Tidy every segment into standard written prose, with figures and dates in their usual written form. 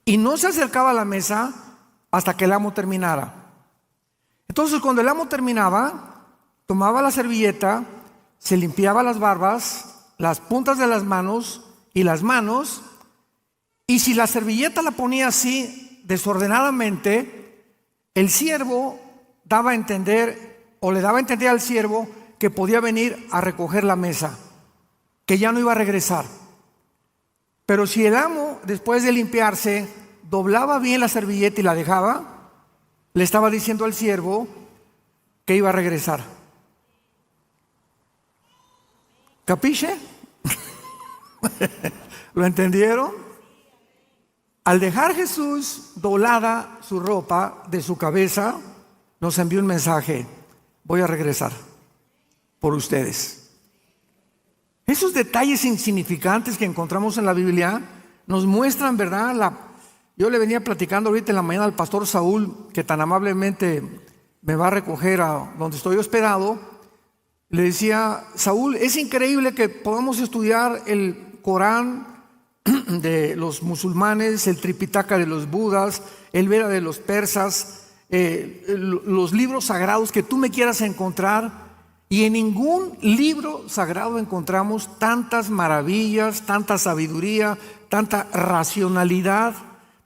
y no se acercaba a la mesa hasta que el amo terminara. Entonces, cuando el amo terminaba, tomaba la servilleta, se limpiaba las barbas, las puntas de las manos y las manos, y si la servilleta la ponía así desordenadamente, el siervo daba a entender, o le daba a entender al siervo, que podía venir a recoger la mesa, que ya no iba a regresar. Pero si el amo, después de limpiarse, doblaba bien la servilleta y la dejaba, le estaba diciendo al siervo que iba a regresar. ¿Capiche? ¿Lo entendieron? Al dejar Jesús doblada su ropa de su cabeza, nos envió un mensaje: voy a regresar por ustedes. Esos detalles insignificantes que encontramos en la Biblia nos muestran, ¿verdad? Yo le venía platicando ahorita en la mañana al pastor Saúl, que tan amablemente me va a recoger a donde estoy hospedado. Le decía: Saúl, es increíble que podamos estudiar el Corán de los musulmanes, el Tripitaka de los budas, el Veda de los persas, los libros sagrados que tú me quieras encontrar, y en ningún libro sagrado encontramos tantas maravillas, tanta sabiduría, tanta racionalidad,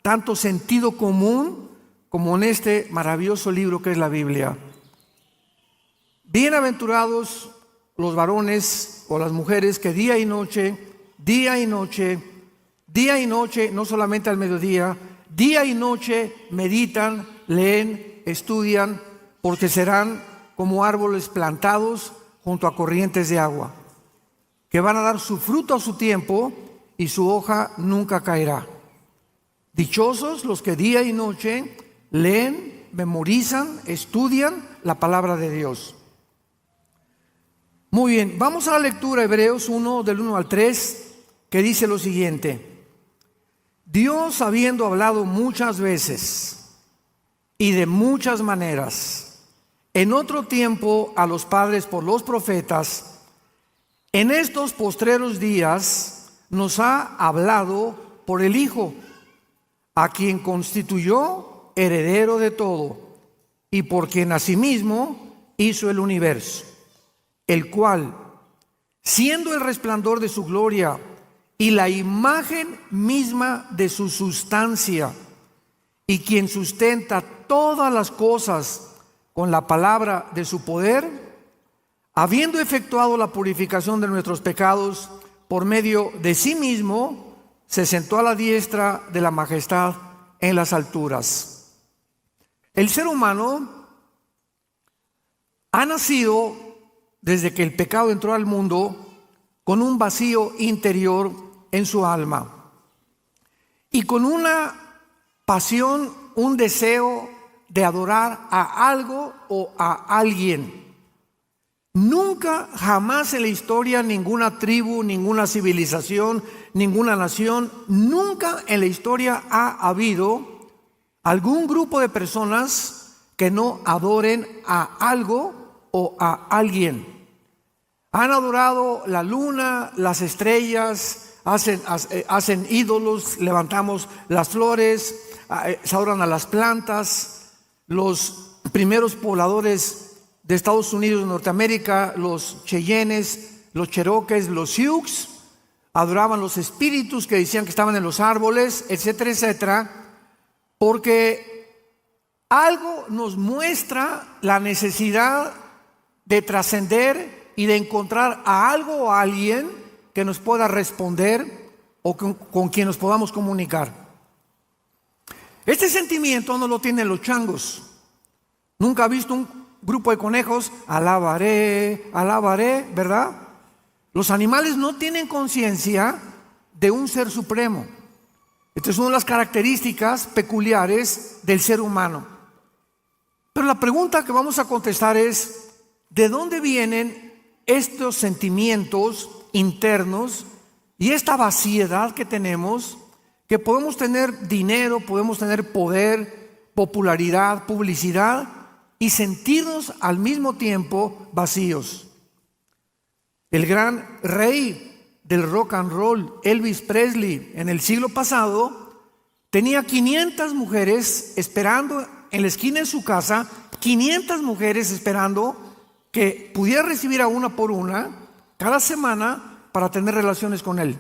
tanto sentido común como en este maravilloso libro que es la Biblia. Bienaventurados los varones o las mujeres que día y noche, no solamente al mediodía, día y noche meditan, leen, estudian, porque serán como árboles plantados junto a corrientes de agua, que van a dar su fruto a su tiempo y su hoja nunca caerá. Dichosos los que día y noche leen, memorizan, estudian la palabra de Dios. Muy bien, vamos a la lectura, Hebreos 1, del 1 al 3, que dice lo siguiente: Dios, habiendo hablado muchas veces y de muchas maneras en otro tiempo a los padres por los profetas, en estos postreros días nos ha hablado por el Hijo, a quien constituyó heredero de todo, y por quien asimismo hizo el universo, el cual, siendo el resplandor de su gloria y la imagen misma de su sustancia, y quien sustenta todas las cosas con la palabra de su poder, habiendo efectuado la purificación de nuestros pecados por medio de sí mismo, se sentó a la diestra de la majestad en las alturas. El ser humano ha nacido, desde que el pecado entró al mundo, con un vacío interior en su alma y con una pasión, un deseo de adorar a algo o a alguien. Nunca, jamás en la historia, ninguna tribu, ninguna civilización, ninguna nación, nunca en la historia ha habido algún grupo de personas que no adoren a algo o a alguien. Han adorado la luna, las estrellas, hacen ídolos, levantamos las flores, se adoran a las plantas. Los primeros pobladores de Estados Unidos, Norteamérica, los Cheyennes, los Cherokees, los Sioux, adoraban los espíritus que decían que estaban en los árboles, etcétera, etcétera, porque algo nos muestra la necesidad de trascender y de encontrar a algo o a alguien que nos pueda responder o con quien nos podamos comunicar. Este sentimiento no lo tienen los changos. Nunca ha visto un grupo de conejos: alabaré, alabaré, ¿verdad? Los animales no tienen conciencia de un ser supremo. Esta es una de las características peculiares del ser humano. Pero la pregunta que vamos a contestar es: ¿de dónde vienen estos sentimientos internos y esta vaciedad que tenemos? Que podemos tener dinero, podemos tener poder, popularidad, publicidad, y sentirnos al mismo tiempo vacíos. El gran rey del rock and roll, Elvis Presley, en el siglo pasado, tenía 500 mujeres esperando en la esquina de su casa, 500 mujeres esperando que pudiera recibir a una por una cada semana para tener relaciones con él.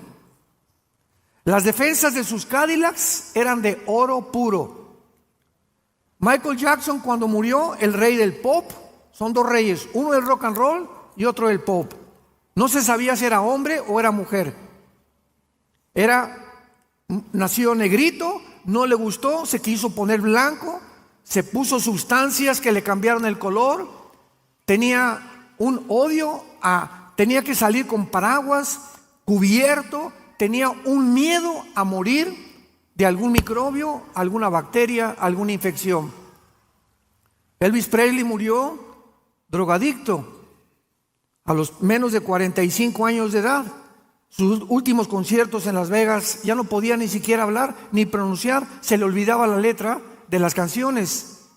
Las defensas de sus Cadillacs eran de oro puro. Michael Jackson, cuando murió, el rey del pop, son dos reyes, uno del rock and roll y otro del pop. No se sabía si era hombre o era mujer. Nació negrito, no le gustó, se quiso poner blanco, se puso sustancias que le cambiaron el color, tenía un odio tenía que salir con paraguas, cubierto, tenía un miedo a morir de algún microbio, alguna bacteria, alguna infección. Elvis Presley murió drogadicto a los menos de 45 años de edad. Sus últimos conciertos en Las Vegas ya no podía ni siquiera hablar ni pronunciar, se le olvidaba la letra de las canciones.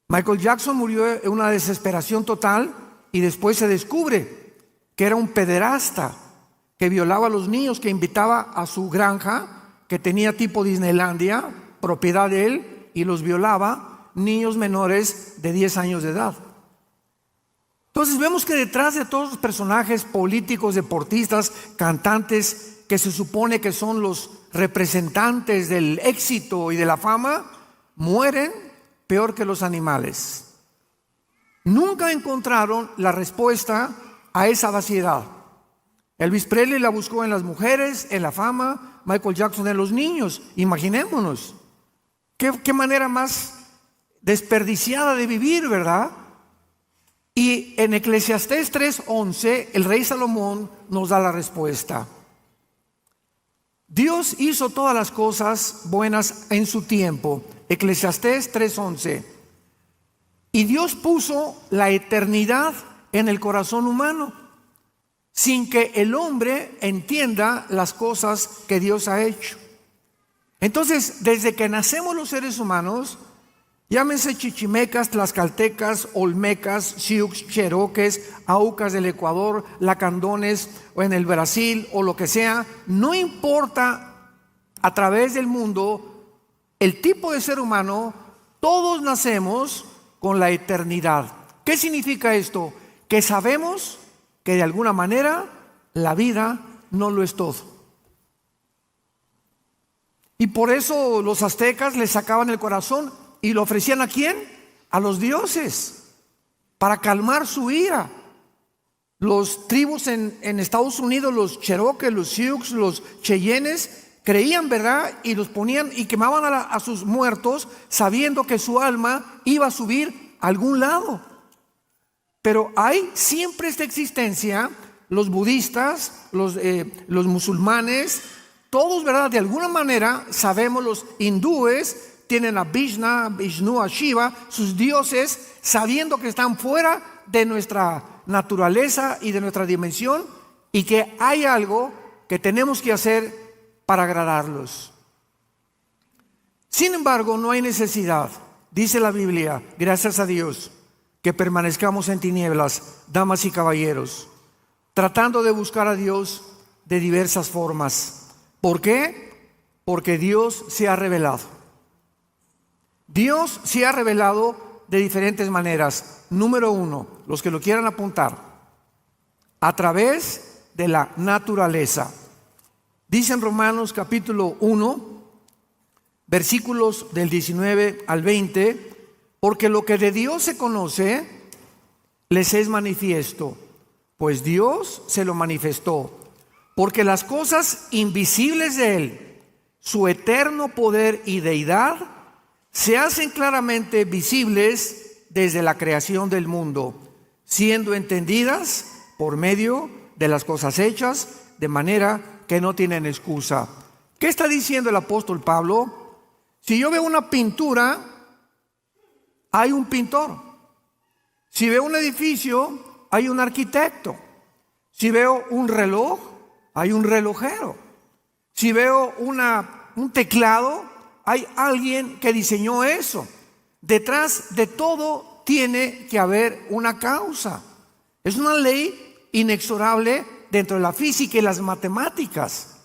Michael Jackson murió en una desesperación total y después se descubre que era un pederasta, que violaba a los niños, que invitaba a su granja, que tenía tipo Disneylandia, propiedad de él, y los violaba, niños menores de 10 años de edad. Entonces vemos que detrás de todos los personajes políticos, deportistas, cantantes, que se supone que son los representantes del éxito y de la fama, mueren peor que los animales. Nunca encontraron la respuesta a esa vaciedad. Elvis Presley la buscó en las mujeres, en la fama, Michael Jackson en los niños. Imaginémonos, qué manera más desperdiciada de vivir, ¿verdad? Y en Eclesiastés 3:11, el rey Salomón nos da la respuesta. Dios hizo todas las cosas buenas en su tiempo. Eclesiastés 3:11. Y Dios puso la eternidad en el corazón humano, sin que el hombre entienda las cosas que Dios ha hecho. Entonces, desde que nacemos los seres humanos, llámense chichimecas, tlaxcaltecas, olmecas, sioux, cheroques, aucas del Ecuador, lacandones o en el Brasil o lo que sea, no importa a través del mundo el tipo de ser humano, todos nacemos con la eternidad. ¿Qué significa esto? Que sabemos que de alguna manera la vida no lo es todo. Y por eso los aztecas le sacaban el corazón y lo ofrecían ¿a quién? A los dioses, para calmar su ira. Los tribus en Estados Unidos, los cherokees, los sioux, los cheyennes, creían, ¿verdad? Y los ponían y quemaban a sus muertos sabiendo que su alma iba a subir a algún lado. Pero hay siempre esta existencia, los budistas, los musulmanes, todos, ¿verdad? De alguna manera sabemos, los hindúes tienen a Vishnu, a Shiva, sus dioses, sabiendo que están fuera de nuestra naturaleza y de nuestra dimensión, y que hay algo que tenemos que hacer para agradarlos. Sin embargo, no hay necesidad, dice la Biblia, gracias a Dios, que permanezcamos en tinieblas, damas y caballeros, tratando de buscar a Dios de diversas formas. ¿Por qué? Porque Dios se ha revelado. Dios se ha revelado de diferentes maneras. Número uno, los que lo quieran apuntar, a través de la naturaleza. Dice en Romanos capítulo 1, versículos del 19 al 20, porque lo que de Dios se conoce, les es manifiesto, pues Dios se lo manifestó. Porque las cosas invisibles de Él, su eterno poder y deidad, se hacen claramente visibles desde la creación del mundo, siendo entendidas por medio de las cosas hechas, de manera que no tienen excusa. ¿Qué está diciendo el apóstol Pablo? Si yo veo una pintura, hay un pintor. Si veo un edificio, hay un arquitecto. Si veo un reloj, hay un relojero. Si veo un teclado, hay alguien que diseñó eso. Detrás de todo tiene que haber una causa. Es una ley inexorable dentro de la física y las matemáticas.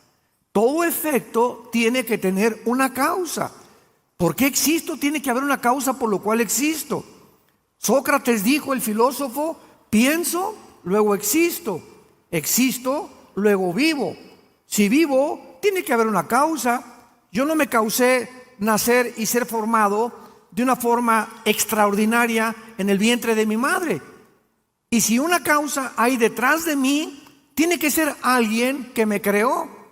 Todo efecto tiene que tener una causa. ¿Por qué existo? Tiene que haber una causa por lo cual existo. Sócrates dijo, el filósofo, pienso, luego existo. Existo, luego vivo. Si vivo, tiene que haber una causa. Yo no me causé nacer y ser formado de una forma extraordinaria en el vientre de mi madre. Y si una causa hay detrás de mí, tiene que ser alguien que me creó.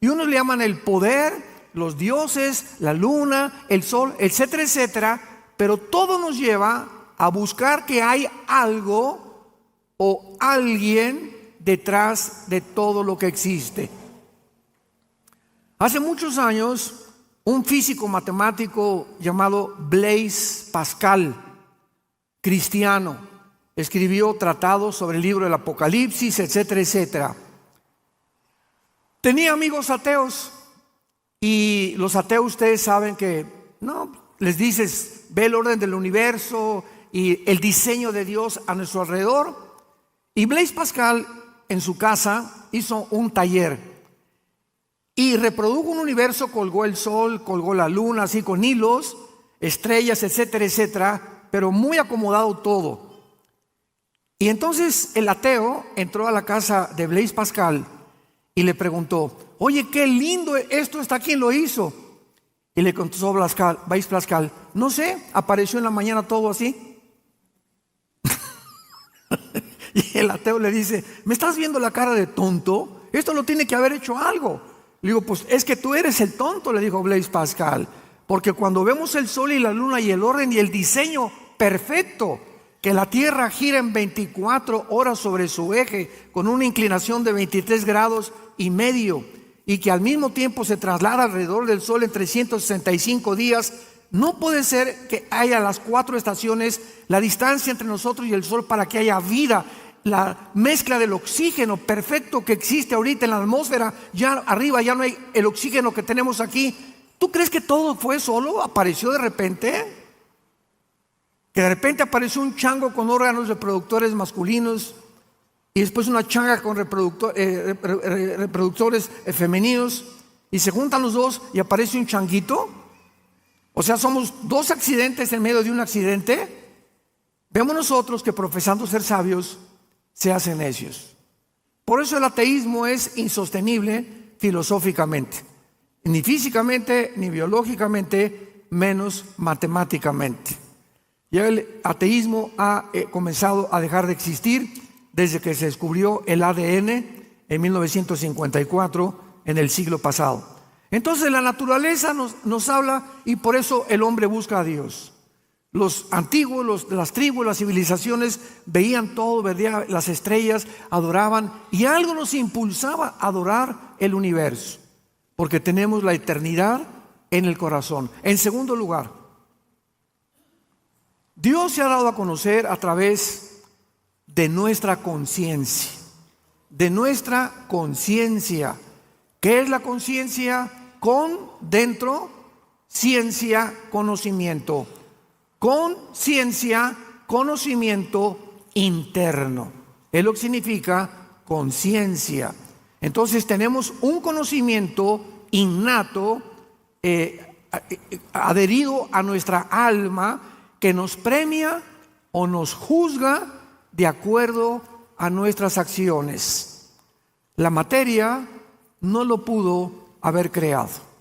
Y unos le llaman el poder, los dioses, la luna, el sol, etcétera, etcétera. Pero todo nos lleva a buscar que hay algo o alguien detrás de todo lo que existe. Hace muchos años, un físico matemático llamado Blaise Pascal, cristiano, escribió tratados sobre el libro del Apocalipsis, etcétera, etcétera. Tenía amigos ateos y los ateos, ustedes saben que no les dices, ve el orden del universo y el diseño de Dios a nuestro alrededor. Y Blaise Pascal en su casa hizo un taller y reprodujo un universo, colgó el sol, colgó la luna, así con hilos, estrellas, etcétera, etcétera, pero muy acomodado todo. Y entonces el ateo entró a la casa de Blaise Pascal y le preguntó, oye, qué lindo esto está, ¿quién lo hizo? Y le contestó Blaise Pascal, no sé, apareció en la mañana todo así. Y el ateo le dice, ¿me estás viendo la cara de tonto? Esto lo tiene que haber hecho algo. Le digo, pues es que tú eres el tonto, le dijo Blaise Pascal, porque cuando vemos el sol y la luna y el orden y el diseño perfecto, que la Tierra gira en 24 horas sobre su eje con una inclinación de 23 grados y medio y que al mismo tiempo se traslada alrededor del sol en 365 días, no puede ser que haya las 4 estaciones, la distancia entre nosotros y el sol para que haya vida. La mezcla del oxígeno perfecto que existe ahorita en la atmósfera, ya arriba ya no hay el oxígeno que tenemos aquí. ¿Tú crees que todo fue solo? ¿Apareció de repente? Que de repente apareció un chango con órganos reproductores masculinos y después una changa con reproductores femeninos y se juntan los dos y aparece un changuito. O sea, somos 2 accidentes en medio de un accidente. Vemos nosotros que profesando ser sabios se hacen necios. Por eso el ateísmo es insostenible filosóficamente, ni físicamente, ni biológicamente, menos matemáticamente. Ya el ateísmo ha comenzado a dejar de existir desde que se descubrió el ADN en 1954, en el siglo pasado. Entonces la naturaleza nos habla y por eso el hombre busca a Dios. Los antiguos, las tribus, las civilizaciones veían todo, veían las estrellas, adoraban y algo nos impulsaba a adorar el universo, porque tenemos la eternidad en el corazón. En segundo lugar, Dios se ha dado a conocer a través de nuestra conciencia, de nuestra conciencia. ¿Qué es la conciencia? Con, dentro, ciencia, conocimiento. Conciencia, conocimiento interno. Es lo que significa conciencia. Entonces tenemos un conocimiento innato, adherido a nuestra alma, que nos premia o nos juzga de acuerdo a nuestras acciones. La materia no lo pudo haber creado.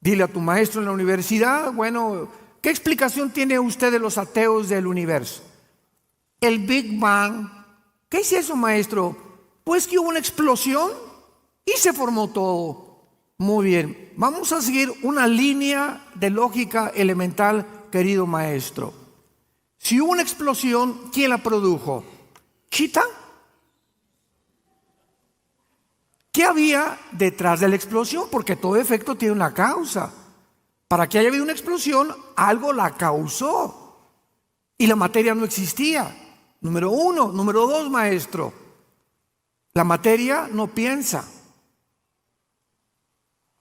Dile a tu maestro en la universidad, bueno, ¿qué explicación tiene usted de los ateos del universo? El Big Bang. ¿Qué es eso, maestro? Pues que hubo una explosión y se formó todo. Muy bien, vamos a seguir una línea de lógica elemental, querido maestro. Si hubo una explosión, ¿quién la produjo? ¿Chita? ¿Qué había detrás de la explosión? Porque todo efecto tiene una causa. Para que haya habido una explosión, algo la causó. Y la materia no existía. Número 1. Número 2, maestro. La materia no piensa.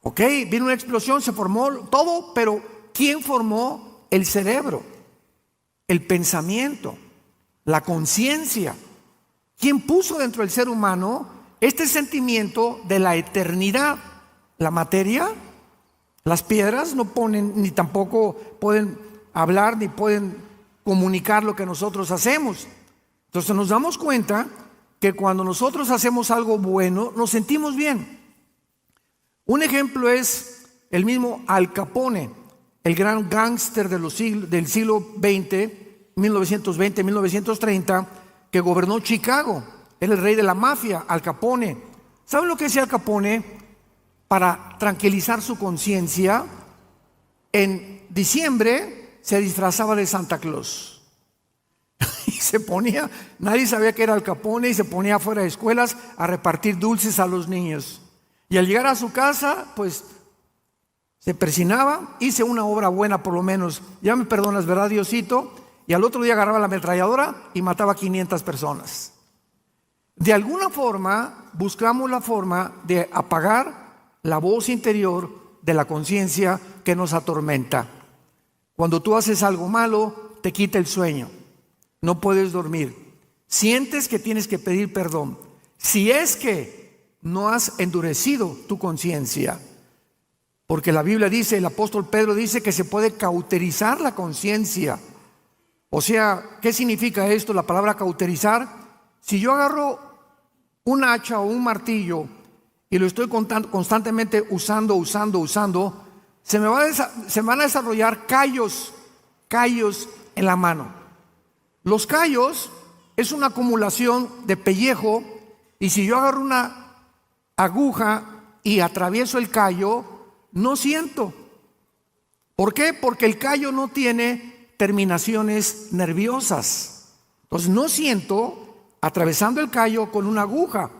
Ok, vino una explosión, se formó todo, pero ¿quién formó el cerebro? El pensamiento, la conciencia. ¿Quién puso dentro del ser humano este sentimiento de la eternidad. La materia, las piedras no ponen, ni tampoco pueden hablar, ni pueden comunicar lo que nosotros hacemos. Entonces nos damos cuenta que cuando nosotros hacemos algo bueno, nos sentimos bien. Un ejemplo es el mismo Al Capone, el gran gángster del siglo XX, 1920, 1930, que gobernó Chicago. Era el rey de la mafia, Al Capone. ¿Saben lo que hacía Al Capone para tranquilizar su conciencia? En diciembre se disfrazaba de Santa Claus. Y se ponía, nadie sabía que era Al Capone, y se ponía afuera de escuelas a repartir dulces a los niños. Y al llegar a su casa, pues se persinaba, hice una obra buena por lo menos, ya me perdonas, ¿verdad, Diosito? Y al otro día agarraba la ametralladora y mataba a 500 personas. De alguna forma, buscamos la forma de apagar la voz interior de la conciencia que nos atormenta. Cuando tú haces algo malo, te quita el sueño, no puedes dormir, sientes que tienes que pedir perdón. Si es que no has endurecido tu conciencia, porque la Biblia dice, el apóstol Pedro dice que se puede cauterizar la conciencia. O sea, ¿qué significa esto, la palabra cauterizar? Si yo agarro un hacha o un martillo y lo estoy constantemente usando, se van a desarrollar callos en la mano. Los callos es una acumulación de pellejo, y si yo agarro una aguja y atravieso el callo, no siento. ¿Por qué? Porque el callo no tiene terminaciones nerviosas. Entonces no siento atravesando el callo con una aguja.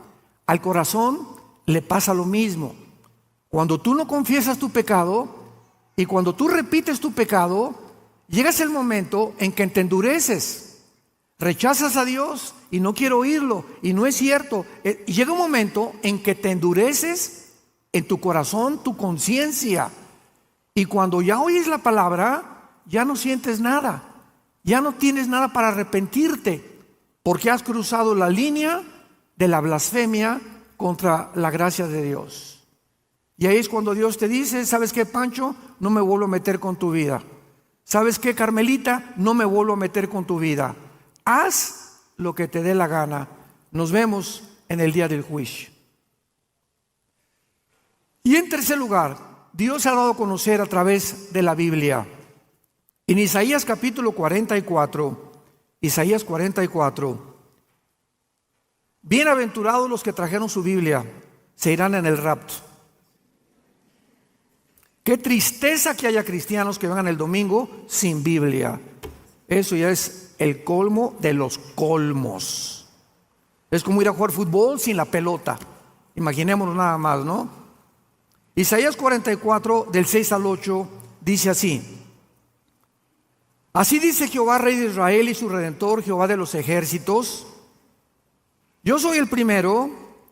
Al corazón le pasa lo mismo. Cuando tú no confiesas tu pecado y cuando tú repites tu pecado, llegas el momento en que te endureces. Rechazas a Dios y no quiero oírlo, y no es cierto. Y llega un momento en que te endureces en tu corazón, tu conciencia. Y cuando ya oyes la palabra, ya no sientes nada. Ya no tienes nada para arrepentirte, porque has cruzado la línea de la blasfemia contra la gracia de Dios. Y ahí es cuando Dios te dice, ¿sabes qué, Pancho? No me vuelvo a meter con tu vida. ¿Sabes qué, Carmelita? No me vuelvo a meter con tu vida. Haz lo que te dé la gana. Nos vemos en el día del juicio. Y en tercer lugar, Dios se ha dado a conocer a través de la Biblia. En Isaías capítulo 44, Isaías 44, bienaventurados los que trajeron su Biblia, se irán en el rapto. Qué tristeza que haya cristianos que vengan el domingo sin Biblia. Eso ya es el colmo de los colmos. Es como ir a jugar fútbol sin la pelota. Imaginémonos nada más, ¿no? Isaías 44, del 6 al 8, dice así: Así dice Jehová, Rey de Israel y su Redentor, Jehová de los ejércitos: Yo soy el primero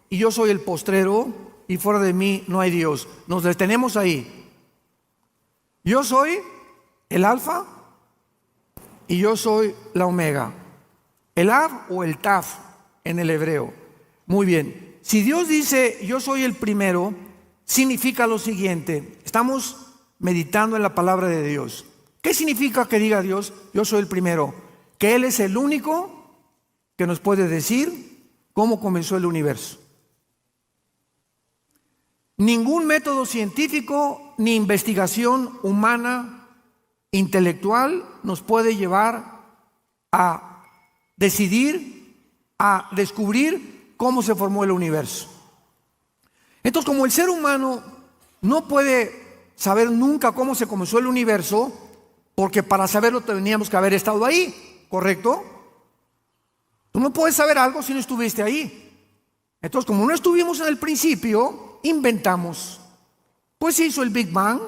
y yo soy el postrero, y fuera de mí no hay Dios. Nos detenemos ahí. Yo soy el Alfa y yo soy la Omega. El Ab o el Taf en el hebreo. Muy bien. Si Dios dice yo soy el primero, significa lo siguiente. Estamos meditando en la palabra de Dios. ¿Qué significa que diga Dios yo soy el primero? Que Él es el único que nos puede decir cómo comenzó el universo. Ningún método científico ni investigación humana, intelectual, nos puede llevar a decidir, a descubrir cómo se formó el universo. Entonces, como el ser humano no puede saber nunca cómo se comenzó el universo, porque para saberlo teníamos que haber estado ahí, ¿correcto? Tú no puedes saber algo si no estuviste ahí. Entonces, como no estuvimos en el principio, inventamos. Pues se hizo el Big Bang,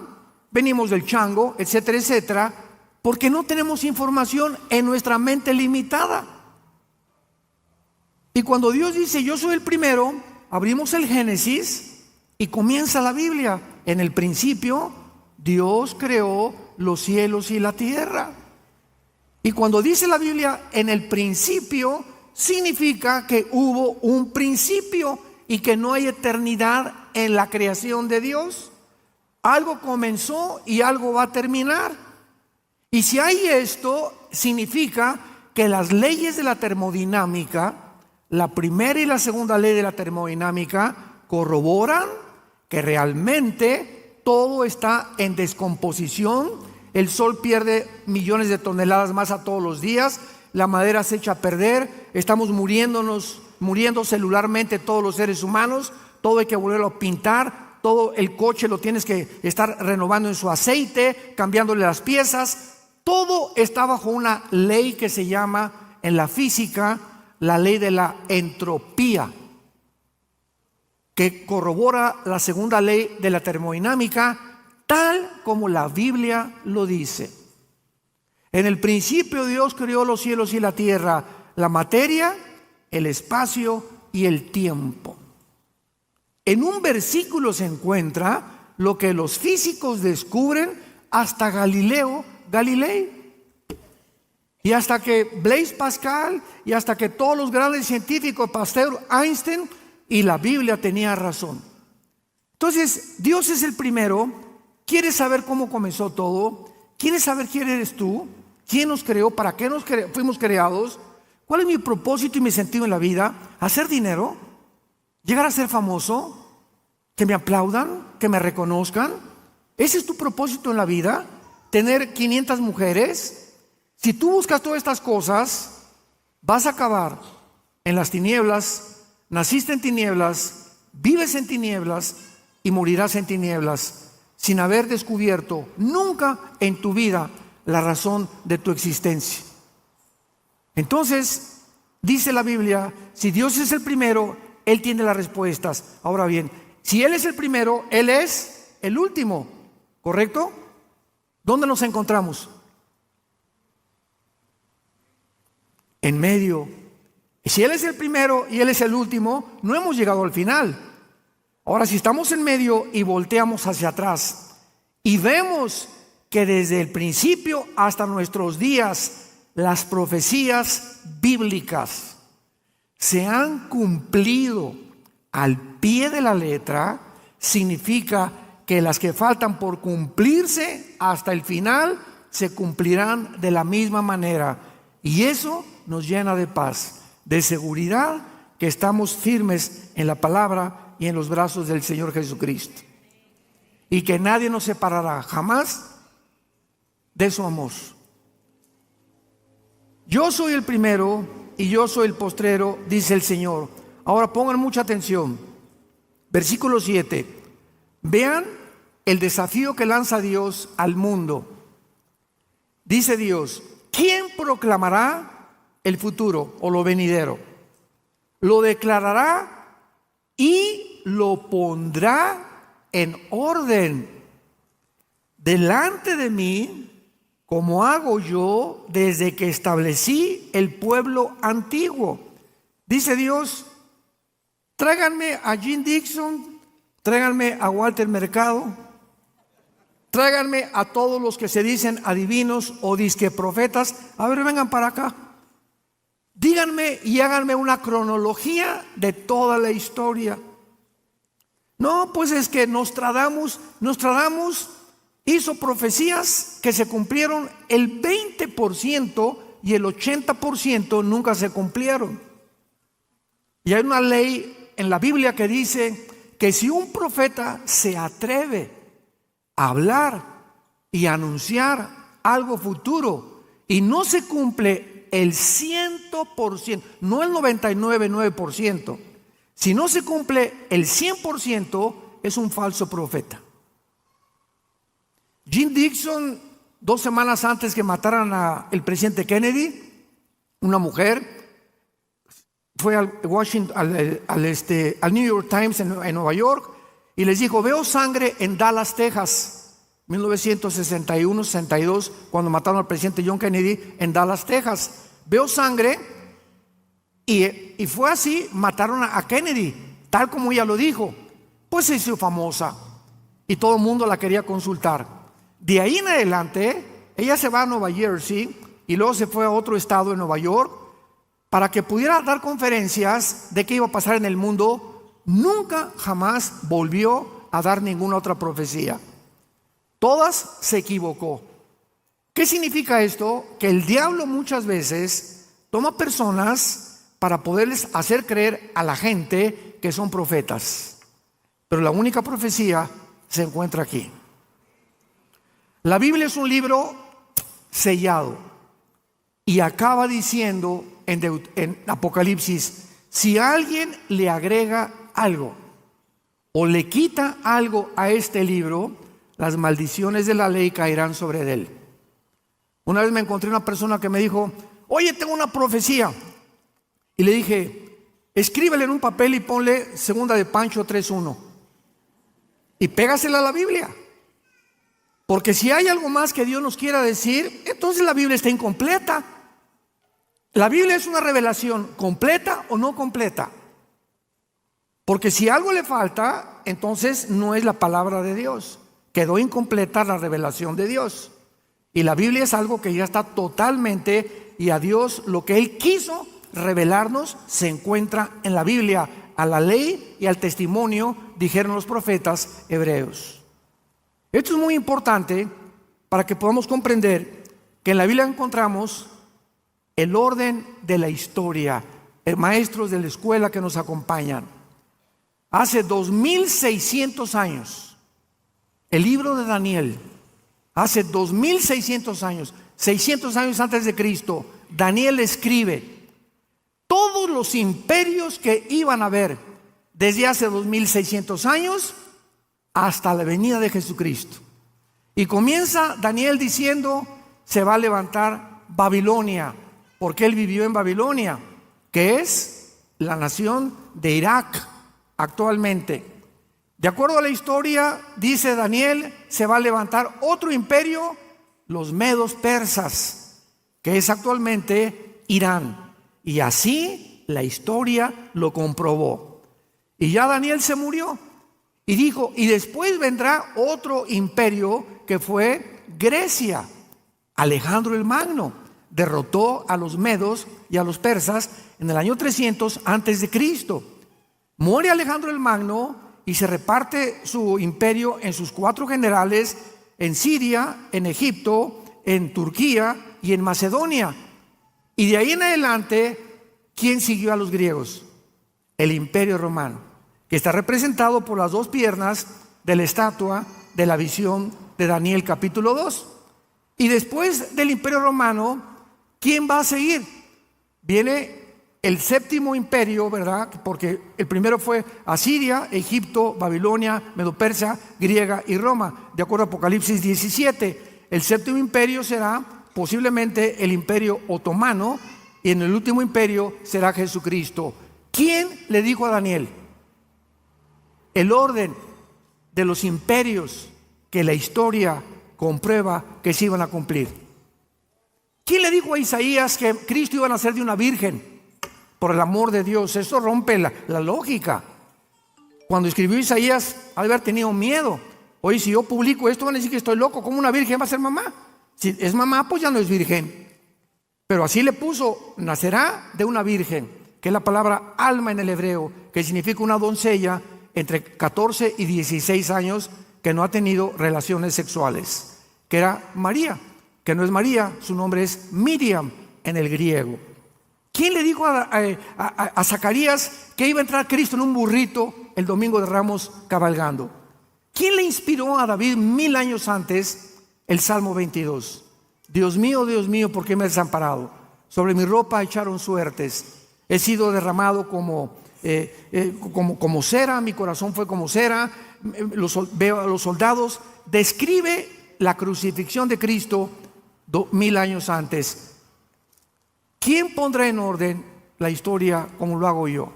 venimos del chango, etcétera, etcétera, porque no tenemos información en nuestra mente limitada. Y cuando Dios dice yo soy el primero, abrimos el Génesis y comienza la Biblia. En el principio, Dios creó los cielos y la tierra. Y cuando dice la Biblia en el principio, significa que hubo un principio y que no hay eternidad en la creación de Dios. Algo comenzó y algo va a terminar. Y si hay esto, significa que las leyes de la termodinámica, la primera y la segunda ley de la termodinámica, corroboran que realmente todo está en descomposición. El sol pierde millones de toneladas de masa todos los días, la madera se echa a perder, estamos muriendo celularmente todos los seres humanos, todo hay que volverlo a pintar, todo el coche lo tienes que estar renovando en su aceite, cambiándole las piezas. Todo está bajo una ley que se llama en la física la ley de la entropía, que corrobora la segunda ley de la termodinámica, tal como la Biblia lo dice. En el principio Dios creó los cielos y la tierra, la materia, el espacio y el tiempo. En un versículo se encuentra lo que los físicos descubren hasta Galileo Galilei, y hasta que Blaise Pascal, y hasta que todos los grandes científicos, Pasteur, Einstein, y la Biblia tenía razón. Entonces, Dios es el primero. ¿Quieres saber cómo comenzó todo? ¿Quieres saber quién eres tú? ¿Quién nos creó? ¿Para qué fuimos creados? ¿Cuál es mi propósito y mi sentido en la vida? ¿Hacer dinero? ¿Llegar a ser famoso? ¿Que me aplaudan? ¿Que me reconozcan? ¿Ese es tu propósito en la vida? ¿Tener 500 mujeres? Si tú buscas todas estas cosas, vas a acabar en las tinieblas. Naciste en tinieblas, vives en tinieblas y morirás en tinieblas, sin haber descubierto nunca en tu vida la razón de tu existencia. Entonces, dice la Biblia, si Dios es el primero, Él tiene las respuestas. Ahora bien, si Él es el primero, Él es el último, ¿correcto? ¿Dónde nos encontramos? En medio. Si Él es el primero y Él es el último, no hemos llegado al final. Ahora, si estamos en medio y volteamos hacia atrás y vemos que desde el principio hasta nuestros días las profecías bíblicas se han cumplido al pie de la letra, significa que las que faltan por cumplirse hasta el final se cumplirán de la misma manera, y eso nos llena de paz, de seguridad, que estamos firmes en la palabra y en los brazos del Señor Jesucristo, y que nadie nos separará jamás de su amor. Yo soy el primero y yo soy el postrero, dice el Señor. Ahora pongan mucha atención. Versículo 7. Vean el desafío que lanza Dios al mundo. Dice Dios: ¿quién proclamará el futuro o lo venidero? Lo declarará y lo pondrá en orden delante de mí, como hago yo desde que establecí el pueblo antiguo. Dice Dios: tráiganme a Jim Dixon, tráiganme a Walter Mercado, tráiganme a todos los que se dicen adivinos o disque profetas. A ver, vengan para acá. Díganme y háganme una cronología de toda la historia. No, pues es que Nostradamus hizo profecías que se cumplieron el 20% y el 80% nunca se cumplieron. Y hay una ley en la Biblia que dice que si un profeta se atreve a hablar y a anunciar algo futuro y no se cumple el 100%, no el 99,9%, si no se cumple el 100%, es un falso profeta. Jim Dixon, 2 semanas antes que mataran al presidente Kennedy, una mujer fue al New York Times en Nueva York y les dijo: veo sangre en Dallas, Texas, 1961-62, cuando mataron al presidente John Kennedy en Dallas, Texas. Veo sangre y fue así, mataron a Kennedy, tal como ella lo dijo. Pues se hizo famosa y todo el mundo la quería consultar. De ahí en adelante, ella se va a Nueva Jersey y luego se fue a otro estado en Nueva York para que pudiera dar conferencias de qué iba a pasar en el mundo nunca jamás volvió a dar ninguna otra profecía. Todas se equivocó. ¿Qué significa esto? Que el diablo muchas veces toma personas para poderles hacer creer a la gente que son profetas. Pero la única profecía se encuentra aquí. La Biblia es un libro sellado y acaba diciendo en Apocalipsis: si alguien le agrega algo o le quita algo a este libro, las maldiciones de la ley caerán sobre él. Una vez me encontré una persona que me dijo: oye, tengo una profecía. Y le dije: escríbele en un papel y ponle segunda de Pancho 3:1 y pégasela a la Biblia. Porque si hay algo más que Dios nos quiera decir, entonces la Biblia está incompleta. La Biblia es una revelación completa o no completa. Porque si algo le falta, entonces no es la palabra de Dios. Quedó incompleta la revelación de Dios. Y la Biblia es algo que ya está totalmente, y a Dios lo que Él quiso revelarnos se encuentra en la Biblia. A la ley y al testimonio, dijeron los profetas hebreos. Esto es muy importante para que podamos comprender que en la Biblia encontramos el orden de la historia. Maestros de la escuela que nos acompañan, hace 2600 años, el libro de Daniel, hace 2600 años, 600 años antes de Cristo, Daniel escribe todos los imperios que iban a haber desde hace 2600 años hasta la venida de Jesucristo. Y comienza Daniel diciendo: se va a levantar Babilonia, porque él vivió en Babilonia, que es la nación de Irak actualmente. De acuerdo a la historia, dice Daniel, se va a levantar otro imperio, los medos persas, que es actualmente Irán. Y así la historia lo comprobó. Y ya Daniel se murió. Y dijo: y después vendrá otro imperio, que fue Grecia. Alejandro el Magno derrotó a los medos y a los persas en el año 300 antes de Cristo. Muere Alejandro el Magno y se reparte su imperio en sus 4 generales, en Siria, en Egipto, en Turquía y en Macedonia. Y de ahí en adelante, ¿quién siguió a los griegos? El Imperio Romano, que está representado por las 2 piernas de la estatua de la visión de Daniel capítulo 2. Y después del Imperio Romano, ¿quién va a seguir? Viene el 7º imperio, ¿verdad? Porque el primero fue Asiria, Egipto, Babilonia, Medo-Persia, Griega y Roma, de acuerdo a Apocalipsis 17. El 7º imperio será posiblemente el Imperio Otomano, y en el último imperio será Jesucristo. ¿Quién le dijo a Daniel el orden de los imperios que la historia comprueba que se iban a cumplir? ¿Quién le dijo a Isaías que Cristo iba a nacer de una virgen? Por el amor de Dios, eso rompe la lógica. Cuando escribió Isaías, ha de haber tenido miedo. Oye, si yo publico esto, van a decir que estoy loco. ¿Cómo una virgen va a ser mamá? Si es mamá, pues ya no es virgen. Pero así le puso: nacerá de una virgen, que es la palabra alma en el hebreo, que significa una doncella entre 14 y 16 años que no ha tenido relaciones sexuales, que era María, que no es María, su nombre es Miriam en el griego. ¿Quién le dijo a Zacarías que iba a entrar Cristo en un burrito el domingo de Ramos cabalgando? ¿Quién le inspiró a David 1000 años antes el Salmo 22? Dios mío, ¿por qué me has desamparado? Sobre mi ropa echaron suertes. He sido derramado como cera, mi corazón fue como cera. Veo a los soldados. Describe la crucifixión de Cristo 1000 años antes. ¿Quién pondrá en orden la historia como lo hago yo?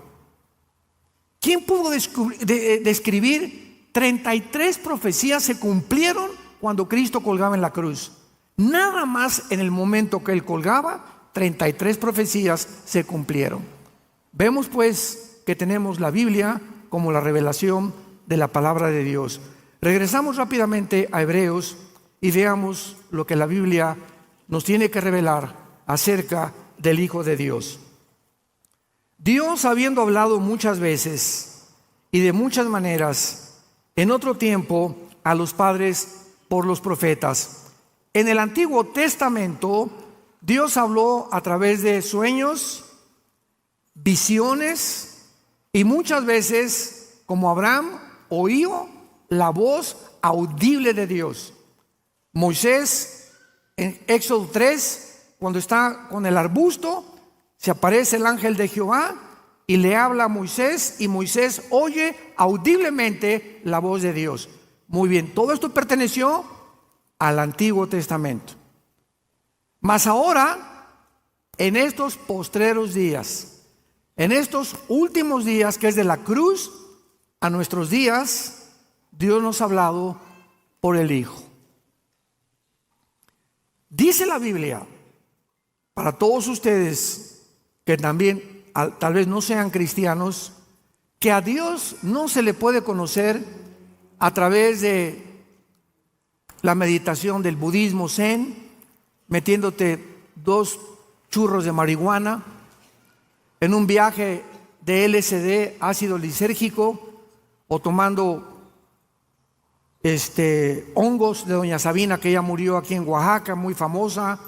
¿Quién pudo describir 33 profecías se cumplieron cuando Cristo colgaba en la cruz? Nada más en el momento que Él colgaba, 33 profecías se cumplieron. Vemos pues que tenemos la Biblia como la revelación de la palabra de Dios. Regresamos rápidamente a Hebreos y veamos lo que la Biblia nos tiene que revelar acerca del Hijo de Dios. Dios, habiendo hablado muchas veces y de muchas maneras en otro tiempo a los padres por los profetas. En el Antiguo Testamento, Dios habló a través de sueños, visiones, y muchas veces, como Abraham, oyó la voz audible de Dios. Moisés, en Éxodo 3, cuando está con el arbusto, se aparece el ángel de Jehová y le habla a Moisés, y Moisés oye audiblemente la voz de Dios. Muy bien, todo esto perteneció al Antiguo Testamento. Mas ahora, en estos postreros días, en estos últimos días, que es de la cruz a nuestros días, Dios nos ha hablado por el Hijo. Dice la Biblia, para todos ustedes que también tal vez no sean cristianos, que a Dios no se le puede conocer a través de la meditación del budismo zen, metiéndote 2 churros de marihuana, en un viaje de LSD, ácido lisérgico, o tomando hongos de doña Sabina, que ella murió aquí en Oaxaca, muy famosa,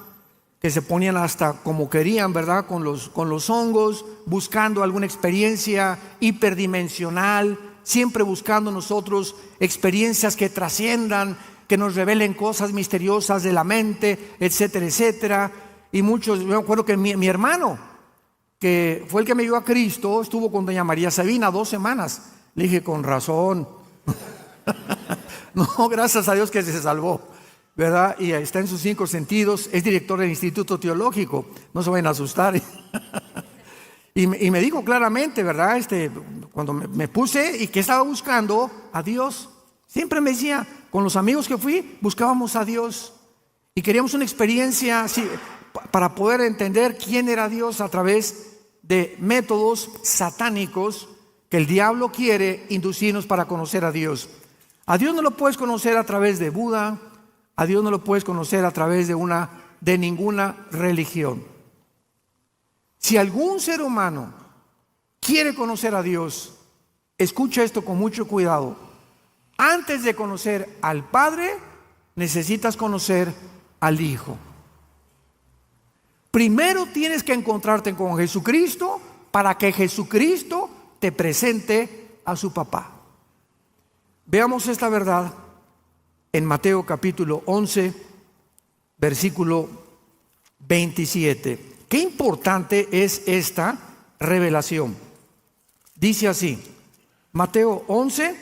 que se ponían hasta como querían, ¿verdad? Con los hongos, buscando alguna experiencia hiperdimensional, siempre buscando nosotros experiencias que trasciendan, que nos revelen cosas misteriosas de la mente, etcétera, etcétera. Y muchos, yo me acuerdo que mi hermano, que fue el que me llevó a Cristo, estuvo con doña María Sabina 2 semanas. Le dije, con razón. No, gracias a Dios que se salvó, ¿verdad? Y está en sus 5 sentidos, es director del Instituto Teológico, no se vayan a asustar. Y me dijo claramente, ¿verdad? Cuando me puse y que estaba buscando a Dios, siempre me decía, con los amigos que fui, buscábamos a Dios y queríamos una experiencia así, para poder entender quién era Dios a través de métodos satánicos que el diablo quiere inducirnos para conocer a Dios. A Dios no lo puedes conocer a través de Buda, a Dios no lo puedes conocer a través de ninguna religión. Si algún ser humano quiere conocer a Dios, escucha esto con mucho cuidado. Antes de conocer al Padre, necesitas conocer al Hijo. Primero tienes que encontrarte con Jesucristo para que Jesucristo te presente a su papá. Veamos esta verdad en Mateo capítulo 11, versículo 27. Qué importante es esta revelación. Dice así, Mateo 11,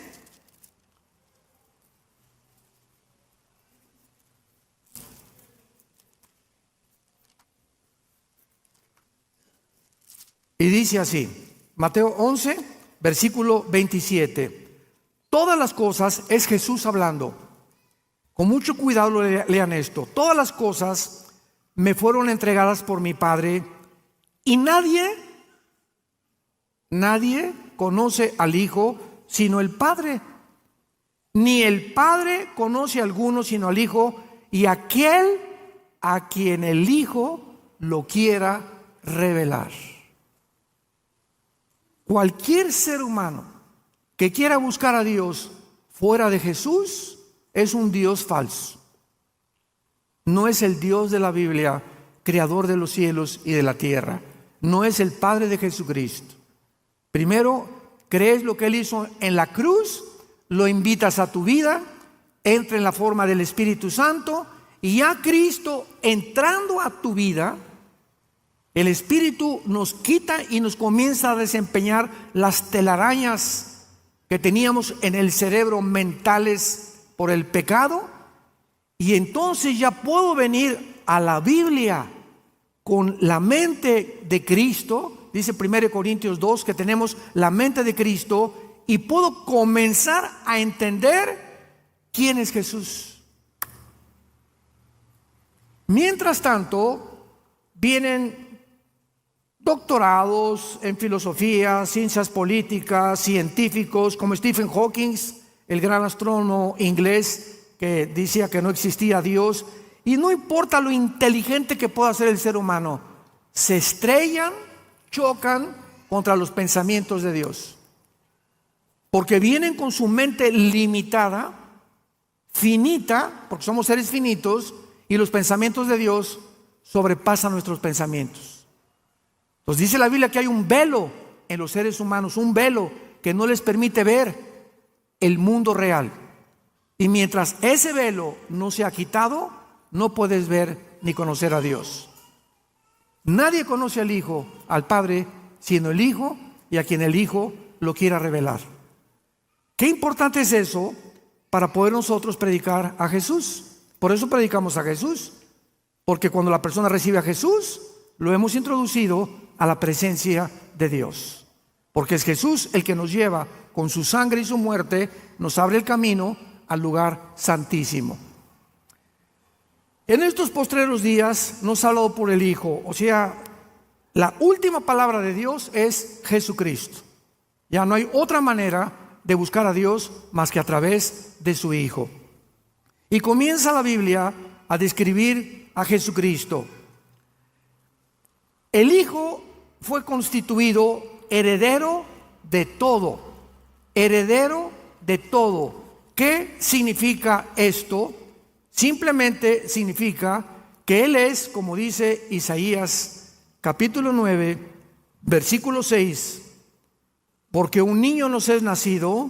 y dice así, Mateo 11, versículo 27. Todas las cosas, es Jesús hablando, con mucho cuidado lean esto, todas las cosas me fueron entregadas por mi Padre, y nadie conoce al Hijo sino el Padre, ni el Padre conoce a alguno sino al Hijo, y aquel a quien el Hijo lo quiera revelar. Cualquier ser humano que quiera buscar a Dios fuera de Jesús es un Dios falso. No es el Dios de la Biblia, creador de los cielos y de la tierra. No es el Padre de Jesucristo. Primero, crees lo que Él hizo en la cruz, lo invitas a tu vida, entra en la forma del Espíritu Santo, y ya Cristo entrando a tu vida, el Espíritu nos quita y nos comienza a desempeñar las telarañas que teníamos en el cerebro mentales por el pecado, y entonces ya puedo venir a la Biblia con la mente de Cristo. Dice 1 Corintios 2 que tenemos la mente de Cristo, y puedo comenzar a entender quién es Jesús. Mientras tanto, vienen doctorados en filosofía, ciencias políticas, científicos como Stephen Hawking, el gran astrónomo inglés que decía que no existía Dios, y no importa lo inteligente que pueda ser el ser humano, se estrellan, chocan contra los pensamientos de Dios. porque vienen con su mente limitada, finita, porque somos seres finitos, y los pensamientos de Dios sobrepasan nuestros pensamientos. Entonces dice la Biblia que hay un velo en los seres humanos, un velo que no les permite ver el mundo real. Y mientras ese velo no se ha quitado, no puedes ver ni conocer a Dios. Nadie conoce al Hijo, al Padre, sino el Hijo y a quien el Hijo lo quiera revelar. Qué importante es eso para poder nosotros predicar a Jesús. Por eso predicamos a Jesús, porque cuando la persona recibe a Jesús, lo hemos introducido a la presencia de Dios, porque es Jesús el que nos lleva con su sangre y su muerte, nos abre el camino al lugar santísimo. En estos postreros días nos ha hablado por el Hijo, o sea, la última palabra de Dios es Jesucristo. Ya no hay otra manera de buscar a Dios más que a través de su Hijo. Y comienza la Biblia a describir a Jesucristo. El Hijo fue constituido heredero de todo. Heredero de todo. ¿Qué significa esto? Simplemente significa que Él es, como dice Isaías capítulo 9, versículo 6, porque un niño nos es nacido,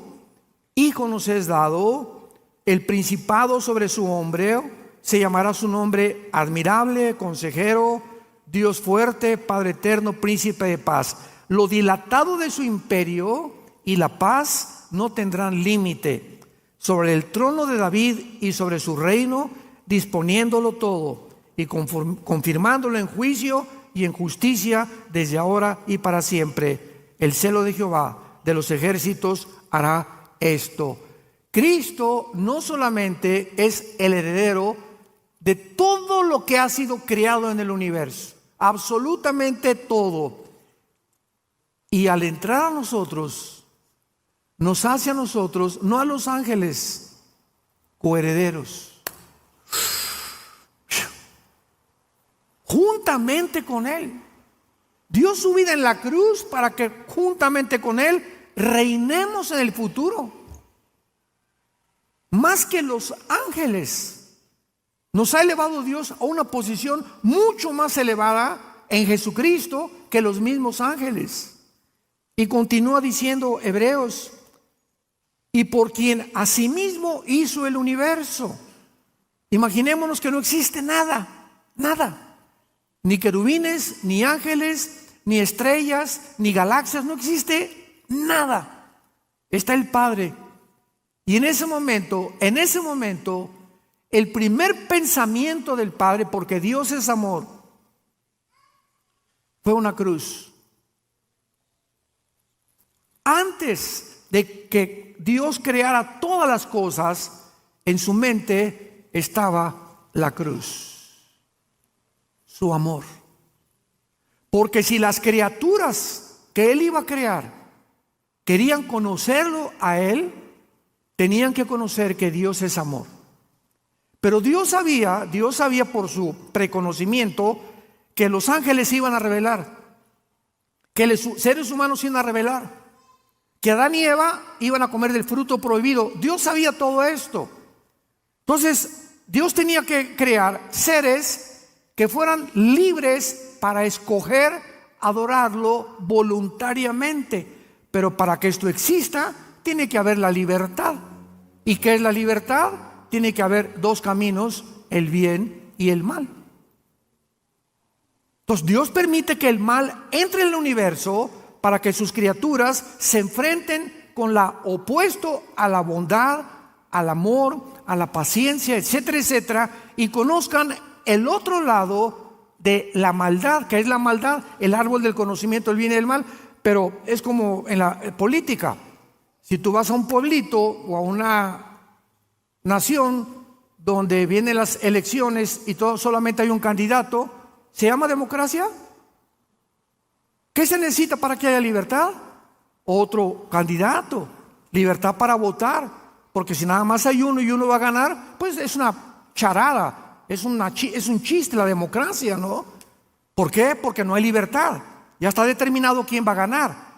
hijo nos es dado, el principado sobre su hombro, se llamará su nombre admirable, consejero, Dios fuerte, Padre eterno, príncipe de paz. Lo dilatado de su imperio y la paz no tendrán límite sobre el trono de David y sobre su reino, disponiéndolo todo y confirmándolo en juicio y en justicia desde ahora y para siempre. El celo de Jehová de los ejércitos hará esto. Cristo no solamente es el heredero de todo lo que ha sido creado en el universo, absolutamente todo. Y al entrar a nosotros, nos hace a nosotros, no a los ángeles, coherederos, juntamente con Él. Dio su vida en la cruz para que juntamente con Él reinemos en el futuro. Más que los ángeles, nos ha elevado Dios a una posición mucho más elevada en Jesucristo que los mismos ángeles. Y continúa diciendo Hebreos, y por quien asimismo hizo el universo. Imaginémonos que no existe nada, nada. Ni querubines, ni ángeles, ni estrellas, ni galaxias, no existe nada. Está el Padre. Y en ese momento, el primer pensamiento del Padre, porque Dios es amor, fue una cruz. Antes de que Dios creara todas las cosas, en su mente estaba la cruz, su amor. Porque si las criaturas que Él iba a crear querían conocerlo a Él, tenían que conocer que Dios es amor. Pero Dios sabía por su preconocimiento que los ángeles iban a revelar, que los seres humanos iban a revelar, que Adán y Eva iban a comer del fruto prohibido. Dios sabía todo esto. Entonces, Dios tenía que crear seres que fueran libres para escoger adorarlo voluntariamente. Pero para que esto exista, tiene que haber la libertad. ¿Y qué es la libertad? Tiene que haber dos caminos, el bien y el mal. Entonces Dios permite que el mal entre en el universo para que sus criaturas se enfrenten con lo opuesto a la bondad, al amor, a la paciencia, etcétera, etcétera, y conozcan el otro lado de la maldad, que es la maldad, el árbol del conocimiento del bien y del mal. Pero es como en la política. Si tú vas a un pueblito o a una nación donde vienen las elecciones y solamente hay un candidato, ¿se llama democracia? ¿Qué se necesita para que haya libertad? Otro candidato, libertad para votar, porque si nada más hay uno y uno va a ganar, pues es una charada, es un chiste la democracia, ¿no? ¿Por qué? Porque no hay libertad, ya está determinado quién va a ganar.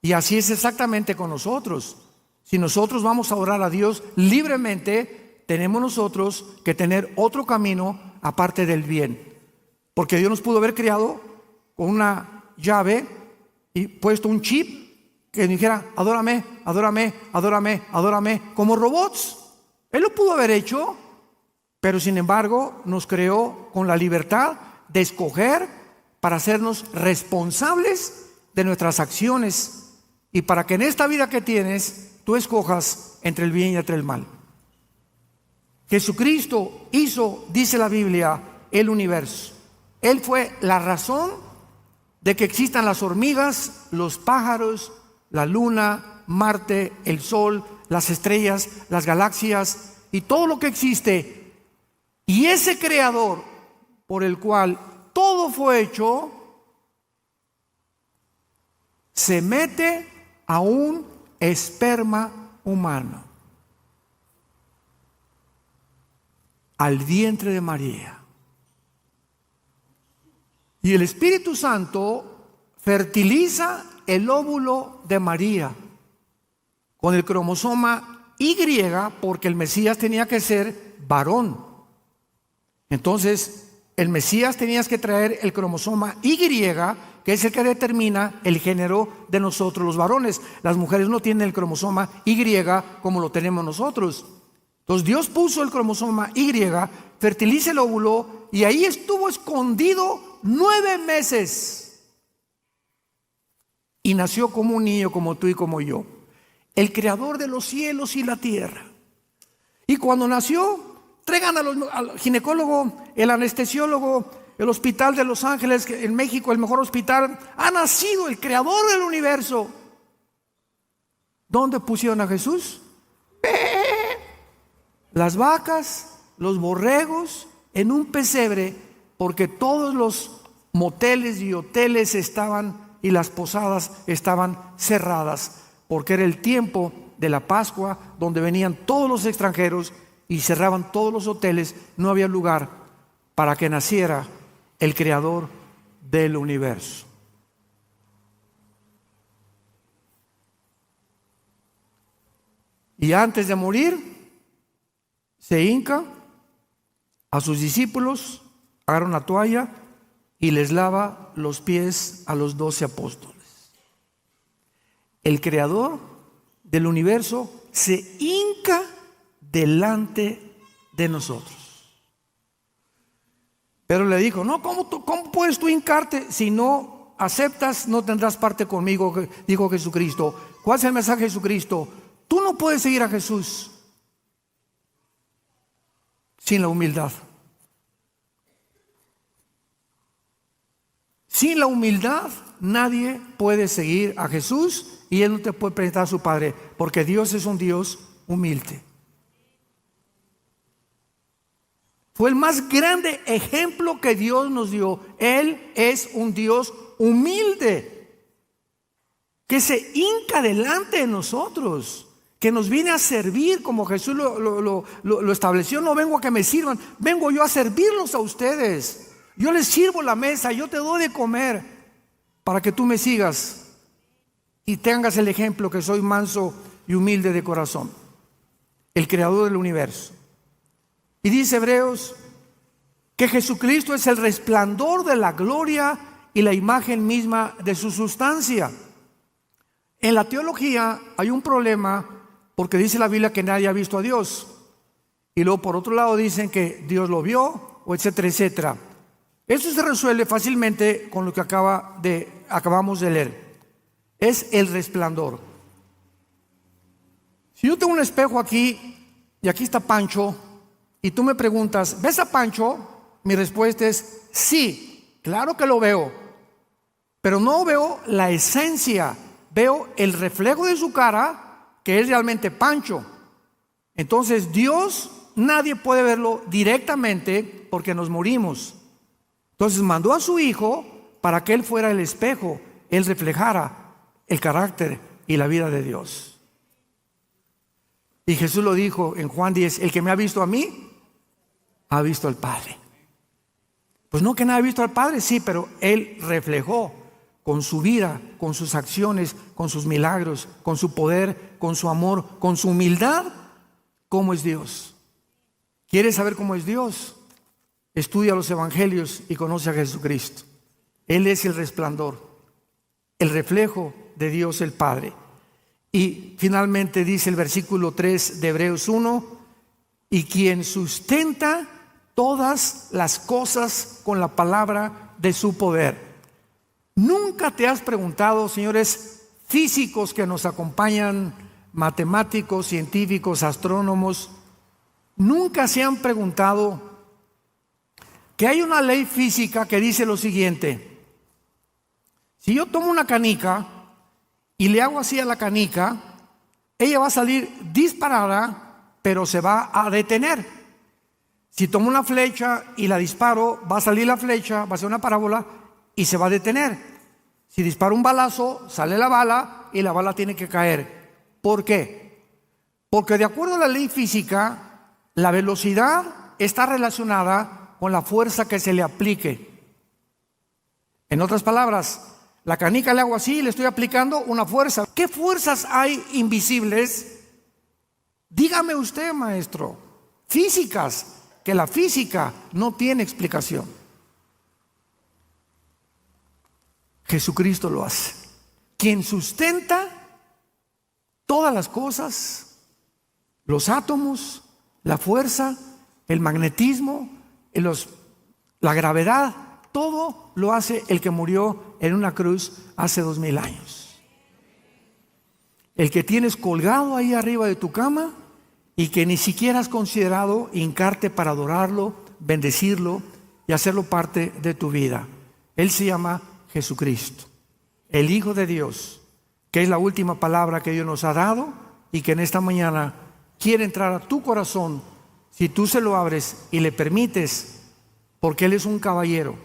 Y así es exactamente con nosotros. Si nosotros vamos a orar a Dios libremente, tenemos nosotros que tener otro camino aparte del bien. Porque Dios nos pudo haber creado con una llave y puesto un chip que dijera: adórame, adórame, adórame, adórame, como robots. Él lo pudo haber hecho, pero sin embargo nos creó con la libertad de escoger para hacernos responsables de nuestras acciones y para que en esta vida que tienes tú escojas entre el bien y entre el mal. Jesucristo hizo, dice la Biblia, el universo. Él fue la razón de que existan las hormigas, los pájaros, la luna, Marte, el sol, las estrellas, las galaxias y todo lo que existe. Y ese creador por el cual todo fue hecho se mete a un esperma humano, al vientre de María. Y el Espíritu Santo fertiliza el óvulo de María con el cromosoma Y, porque el Mesías tenía que ser varón. Entonces, el Mesías tenía que traer el cromosoma Y, que es el que determina el género de nosotros los varones. Las mujeres no tienen el cromosoma Y como lo tenemos nosotros. Entonces Dios puso el cromosoma Y, fertiliza el óvulo y ahí estuvo escondido 9 meses. Y nació como un niño, como tú y como yo. El creador de los cielos y la tierra. Y cuando nació, traigan al ginecólogo, el anestesiólogo, el hospital de Los Ángeles, en México, el mejor hospital. Ha nacido el creador del universo. ¿Dónde pusieron a Jesús? Las vacas, los borregos, en un pesebre, porque todos los moteles y hoteles estaban y las posadas estaban cerradas, porque era el tiempo de la Pascua, donde venían todos los extranjeros y cerraban todos los hoteles. No había lugar para que naciera el creador del universo. Y antes de morir, se hinca a sus discípulos, agarra una toalla y les lava los pies a los 12 apóstoles. El creador del universo se hinca delante de nosotros. Pero le dijo: no, ¿cómo puedes tú hincarte? Si no aceptas, no tendrás parte conmigo, dijo Jesucristo. ¿Cuál es el mensaje de Jesucristo? Tú no puedes seguir a Jesús sin la humildad. Sin la humildad nadie puede seguir a Jesús y Él no te puede presentar a su Padre, porque Dios es un Dios humilde. Fue el más grande ejemplo que Dios nos dio. Él es un Dios humilde, que se hinca delante de nosotros, que nos viene a servir como Jesús lo estableció. No vengo a que me sirvan, vengo yo a servirlos a ustedes. Yo les sirvo la mesa, yo te doy de comer para que tú me sigas y tengas el ejemplo que soy manso y humilde de corazón. El creador del universo. Y dice Hebreos que Jesucristo es el resplandor de la gloria y la imagen misma de su sustancia. En la teología hay un problema, porque dice la Biblia que nadie ha visto a Dios. Y luego por otro lado dicen que Dios lo vio, o etcétera, etcétera. Eso se resuelve fácilmente con lo que acabamos de leer. Es el resplandor. Si yo tengo un espejo aquí y aquí está Pancho, y tú me preguntas: ¿ves a Pancho? Mi respuesta es sí, claro que lo veo, pero no veo la esencia, veo el reflejo de su cara, que es realmente Pancho. Entonces Dios, nadie puede verlo directamente porque nos morimos. Entonces mandó a su Hijo para que Él fuera el espejo, Él reflejara el carácter y la vida de Dios. Y Jesús lo dijo en Juan 10: el que me ha visto a mí, ha visto al Padre. Pues no que nadie ha visto al Padre, sí, pero Él reflejó con su vida, con sus acciones, con sus milagros, con su poder, con su amor, con su humildad, cómo es Dios. ¿Quieres saber cómo es Dios? Estudia los evangelios y conoce a Jesucristo. Él es el resplandor, el reflejo de Dios el Padre. Y finalmente dice el versículo 3 de Hebreos 1, y quien sustenta todas las cosas con la palabra de su poder. ¿Nunca te has preguntado, señores físicos que nos acompañan, matemáticos, científicos, astrónomos, nunca se han preguntado que hay una ley física que dice lo siguiente? Si yo tomo una canica y le hago así a la canica, ella va a salir disparada, pero se va a detener. Si tomo una flecha y la disparo, va a salir la flecha, va a ser una parábola y se va a detener. Si disparo un balazo, sale la bala y la bala tiene que caer. ¿Por qué? Porque de acuerdo a la ley física, la velocidad está relacionada con la fuerza que se le aplique. En otras palabras, la canica le hago así y le estoy aplicando una fuerza. ¿Qué fuerzas hay invisibles? Dígame usted, maestro. Físicas, que la física no tiene explicación. Jesucristo lo hace. Quien sustenta todas las cosas, los átomos, la fuerza, el magnetismo, la gravedad, todo lo hace el que murió en una cruz hace 2000 años. El que tienes colgado ahí arriba de tu cama y que ni siquiera has considerado hincarte para adorarlo, bendecirlo y hacerlo parte de tu vida. Él se llama Jesucristo, el Hijo de Dios, que es la última palabra que Dios nos ha dado y que en esta mañana quiere entrar a tu corazón si tú se lo abres y le permites, porque Él es un caballero.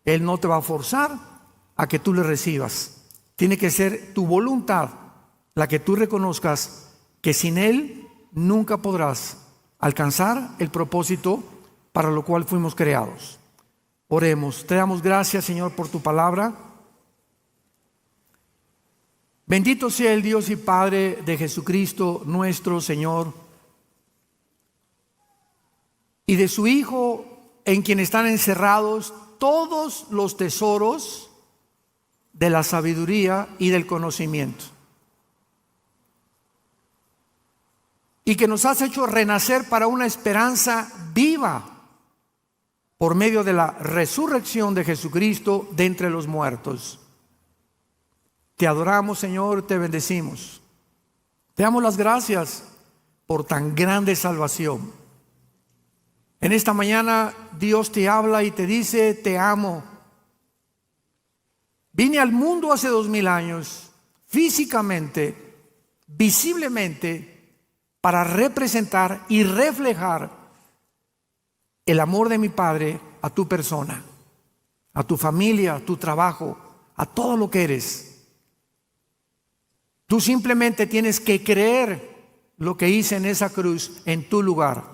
Él no te va a forzar a que tú le recibas. Tiene que ser tu voluntad la que tú reconozcas que sin Él nunca podrás alcanzar el propósito para lo cual fuimos creados. Oremos. Te damos gracias, Señor, por tu palabra. Bendito sea el Dios y Padre de Jesucristo, nuestro Señor, y de su Hijo, en quien están encerrados todos los tesoros de la sabiduría y del conocimiento. Y que nos has hecho renacer para una esperanza viva por medio de la resurrección de Jesucristo de entre los muertos. Te adoramos, Señor, te bendecimos. Te damos las gracias por tan grande salvación. En esta mañana Dios te habla y te dice: te amo. Vine al mundo hace 2000 años, físicamente, visiblemente, para representar y reflejar el amor de mi Padre a tu persona, a tu familia, a tu trabajo, a todo lo que eres. Tú simplemente tienes que creer lo que hice en esa cruz en tu lugar.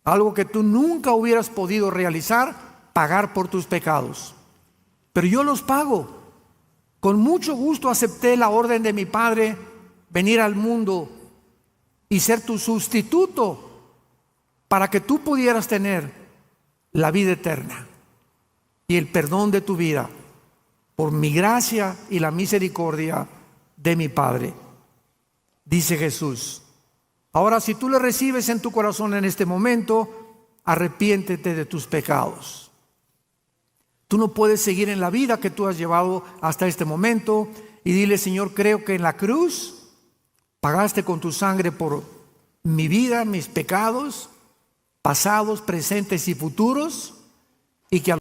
Algo que tú nunca hubieras podido realizar, pagar por tus pecados. Pero yo los pago. Con mucho gusto acepté la orden de mi Padre, venir al mundo y ser tu sustituto para que tú pudieras tener la vida eterna y el perdón de tu vida por mi gracia y la misericordia de mi Padre. Dice Jesús. Ahora, si tú le recibes en tu corazón en este momento, arrepiéntete de tus pecados. Tú no puedes seguir en la vida que tú has llevado hasta este momento y dile: Señor, creo que en la cruz pagaste con tu sangre por mi vida, mis pecados, pasados, presentes y futuros, y que